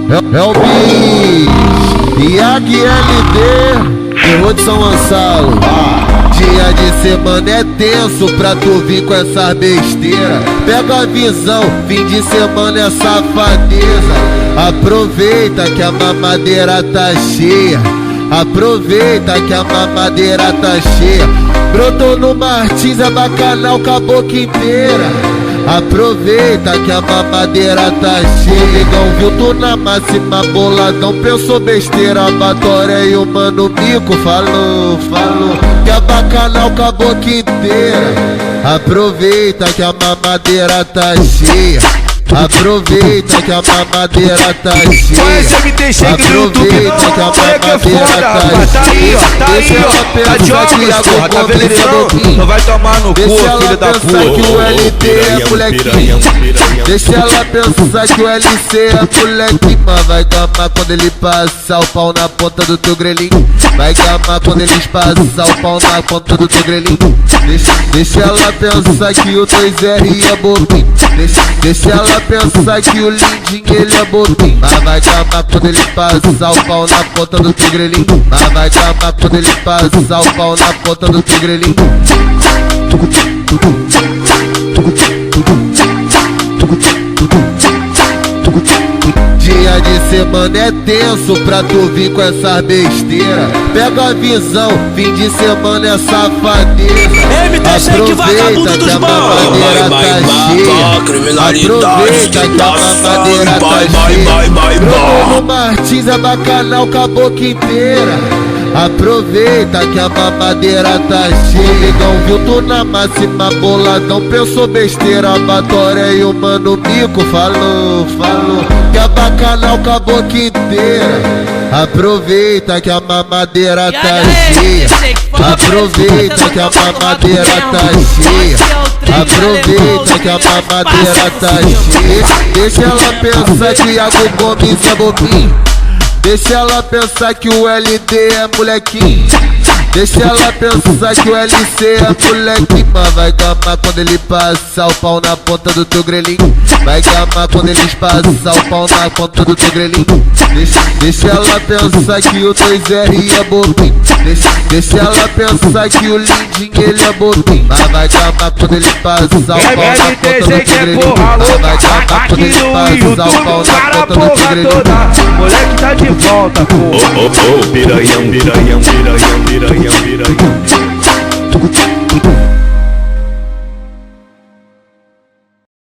É o Bis, IAGLD e Rodson Gonçalo. Dia de semana é tenso pra tu vir com essa besteira. Pega a visão, fim de semana é safadeza. Aproveita que a mamadeira tá cheia. Aproveita que a mamadeira tá cheia. Brotou no Martins, é bacanal com a boca inteira. Aproveita que a mamadeira tá cheia. Negão viu tu na máxima boladão, pensou besteira. Batoré e o mano Mico falou que é bacanal com a boca inteira. Aproveita que a mamadeira tá cheia. Aproveita que a mamadeira tá cheia. Mas você me deixa aqui no YouTube, aproveita que a mamadeira tá aí, ó, tá aí, ó. Tá de óculos, porra, tá vendo isso? Não vai tomar no cu, filho da puta. Que o LT é molequinho. Deixa ela pensar que o LC é molequinho. Mas vai gamar quando ele passar o pau na ponta do teu grelhinho. Vai gamar quando eles passar o pau na ponta do teu grelhinho. Deixa ela pensar que o 2R é bobinho. Deixa ela pensar que o lindinho ele é bobinho. Mas vai gamar quando ele passar o pau na ponta do teu grelhinho. Mas vai gamar quando ele passar o pau na ponta do teu grelhinho. Dia de semana é tenso pra tu vir com essa besteira. Pega a visão, fim de semana é safadeza. Aproveita que a mamadeira tá cheia. Aproveita que a mamadeira tá cheia. Bruno Martins é bacanal com a boca inteira. Aproveita que a mamadeira tá cheia. Negão viu tu na máxima boladão, pensou besteira. Batoré e o mano Mico falou que é bacanal com a boca inteira. Aproveita que a mamadeira tá cheia. Aproveita que a mamadeira tá cheia. Aproveita que a mamadeira tá cheia. Deixa ela pensar que Iago Gomes é bobinho. Deixa ela pensar que o LD é molequinho. Deixa ela pensar que o LC é molequinho. Mas vai gamar quando ele passar o pau na ponta do teu grelhinho. Vai gamar quando eles passar o pau na ponta do teu grelhinho. Deixa ela pensar que o 2R é bobinho. Deixa ela pensar que o lindinho ele é bobinho. Mas vai gamar quando ele passar o pau na ponta do teu grelhinho. Mas vai gamar quando ele passar o pau na ponta do teu grelhinho. Moleque tá de volta, porra. Piranhão, piranhão, piranhão, piranhão, piranhão.